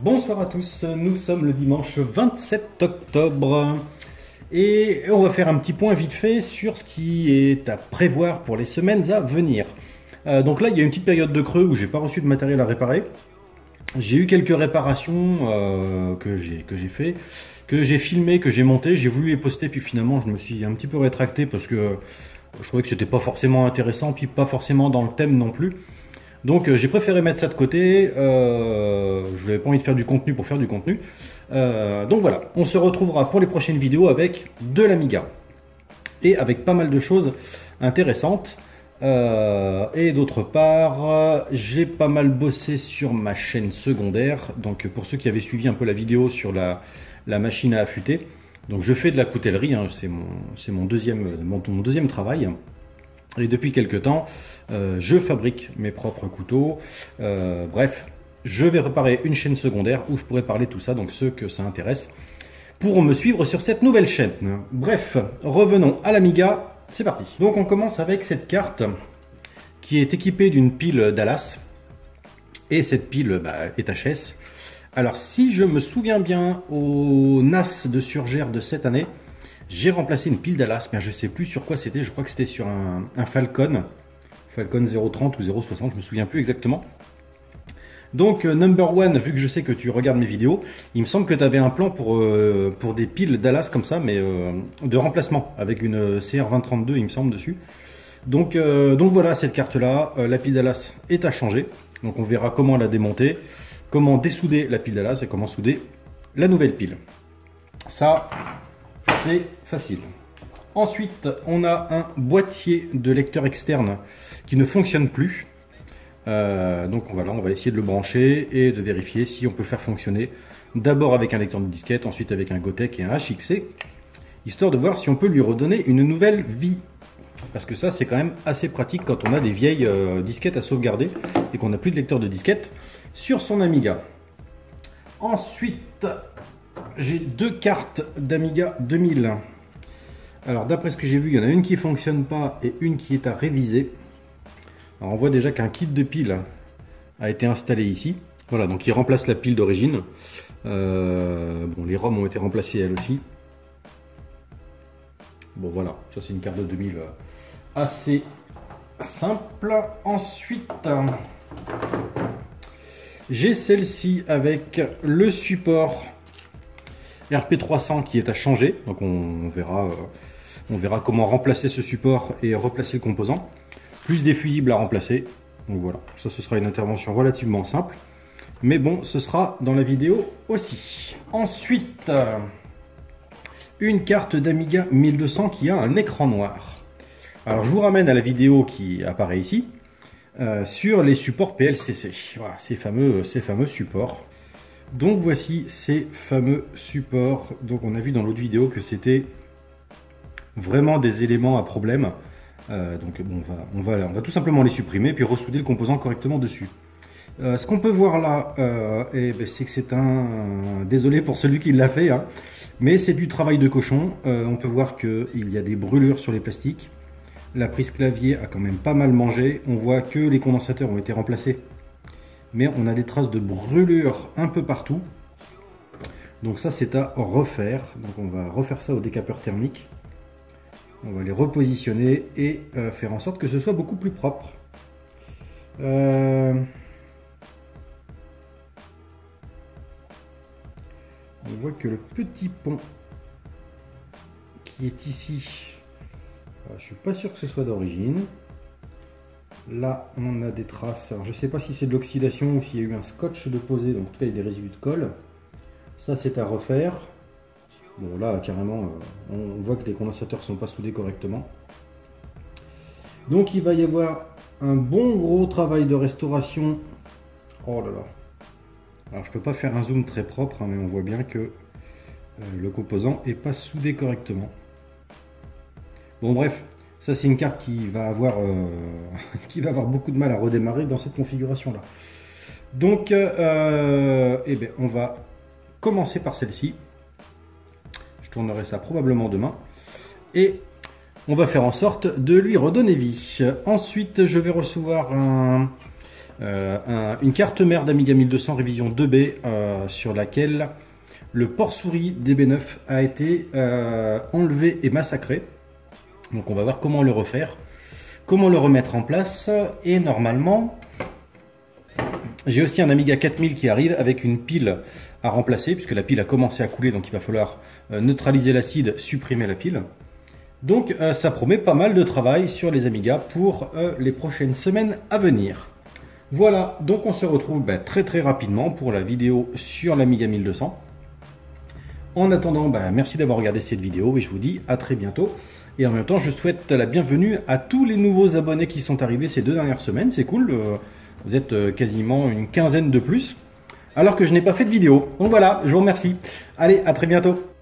Bonsoir à tous, nous sommes le dimanche 27 octobre et on va faire un petit point vite fait sur ce qui est à prévoir pour les semaines à venir. Donc là il y a une petite période de creux où j'ai pas reçu de matériel à réparer. J'ai eu quelques réparations que j'ai fait, que j'ai filmé, que j'ai monté, j'ai voulu les poster puis finalement je me suis un petit peu rétracté parce que je trouvais que c'était pas forcément intéressant puis pas forcément dans le thème non plus. Donc j'ai préféré mettre ça de côté, je n'avais pas envie de faire du contenu pour faire du contenu. Donc voilà, on se retrouvera pour les prochaines vidéos avec de l'Amiga. Et avec pas mal de choses intéressantes. Et d'autre part, j'ai pas mal bossé sur ma chaîne secondaire. Donc pour ceux qui avaient suivi un peu la vidéo sur la machine à affûter. Donc je fais de la coutellerie, hein, c'est mon deuxième travail. Et depuis quelques temps, je fabrique mes propres couteaux. Bref, je vais réparer une chaîne secondaire où je pourrais parler de tout ça. Donc ceux que ça intéresse pourront me suivre sur cette nouvelle chaîne. Bref, revenons à l'Amiga. C'est parti. Donc on commence avec cette carte qui est équipée d'une pile Dallas. Et cette pile est HS. Alors si je me souviens bien, au NAS de Surgère de cette année, j'ai remplacé une pile Dallas, mais je ne sais plus sur quoi c'était. Je crois que c'était sur un Falcon 030 ou 060, je me souviens plus exactement. Donc number one, vu que je sais que tu regardes mes vidéos, il me semble que tu avais un plan pour des piles Dallas comme ça, mais de remplacement, avec une CR2032 il me semble dessus. Donc voilà, cette carte là, la pile Dallas est à changer. Donc on verra comment la démonter, comment dessouder la pile Dallas et comment souder la nouvelle pile. Ça, c'est facile. Ensuite, on a un boîtier de lecteur externe qui ne fonctionne plus. Donc voilà, on va essayer de le brancher et de vérifier si on peut faire fonctionner d'abord avec un lecteur de disquette, ensuite avec un Gotek et un HXC, histoire de voir si on peut lui redonner une nouvelle vie. Parce que ça, c'est quand même assez pratique quand on a des vieilles disquettes à sauvegarder et qu'on n'a plus de lecteur de disquette sur son Amiga. Ensuite, j'ai deux cartes d'Amiga 2000. Alors d'après ce que j'ai vu, il y en a une qui ne fonctionne pas et une qui est à réviser. Alors on voit déjà qu'un kit de pile a été installé ici. Voilà, donc il remplace la pile d'origine. Bon, les ROM ont été remplacées elles aussi. Bon voilà, ça c'est une carte de 2000 assez simple. Ensuite, j'ai celle-ci avec le support RP300 qui est à changer. Donc on verra comment remplacer ce support et replacer le composant. Plus des fusibles à remplacer. Donc voilà, ça ce sera une intervention relativement simple. Mais bon, ce sera dans la vidéo aussi. Ensuite, une carte d'Amiga 1200 qui a un écran noir. Alors je vous ramène à la vidéo qui apparaît ici. Sur les supports PLCC. Voilà, ces fameux supports. Donc voici ces fameux supports. Donc on a vu dans l'autre vidéo que c'était vraiment des éléments à problème. Donc bon, on va tout simplement les supprimer puis ressouder le composant correctement dessus. Ce qu'on peut voir là, c'est que c'est désolé pour celui qui l'a fait, hein, mais c'est du travail de cochon. On peut voir qu'il y a des brûlures sur les plastiques. La prise clavier a quand même pas mal mangé. On voit que les condensateurs ont été remplacés. Mais on a des traces de brûlure un peu partout. Donc ça c'est à refaire. Donc on va refaire ça au décapeur thermique. On va les repositionner et faire en sorte que ce soit beaucoup plus propre. On voit que le petit pont qui est ici, je suis pas sûr que ce soit d'origine. Là, on a des traces. Alors, je ne sais pas si c'est de l'oxydation ou s'il y a eu un scotch de posé. Donc, en tout cas, il y a des résidus de colle. Ça, c'est à refaire. Bon, là, carrément, on voit que les condensateurs ne sont pas soudés correctement. Donc, il va y avoir un bon gros travail de restauration. Oh là là. Alors, je ne peux pas faire un zoom très propre, hein, mais on voit bien que le composant n'est pas soudé correctement. Bon, bref. Ça, c'est une carte qui va avoir beaucoup de mal à redémarrer dans cette configuration-là. Donc, on va commencer par celle-ci. Je tournerai ça probablement demain. Et on va faire en sorte de lui redonner vie. Ensuite, je vais recevoir une carte mère d'Amiga 1200 révision 2B sur laquelle le port souris DB9 a été enlevé et massacré. Donc on va voir comment le refaire, comment le remettre en place. Et normalement, j'ai aussi un Amiga 4000 qui arrive avec une pile à remplacer, puisque la pile a commencé à couler, donc il va falloir neutraliser l'acide, supprimer la pile. Donc ça promet pas mal de travail sur les Amigas pour les prochaines semaines à venir. Voilà, donc on se retrouve très rapidement pour la vidéo sur l'Amiga 1200. En attendant, merci d'avoir regardé cette vidéo et je vous dis à très bientôt. Et en même temps, je souhaite la bienvenue à tous les nouveaux abonnés qui sont arrivés ces 2 dernières semaines. C'est cool, vous êtes quasiment une quinzaine de plus, alors que je n'ai pas fait de vidéo. Donc voilà, je vous remercie. Allez, à très bientôt.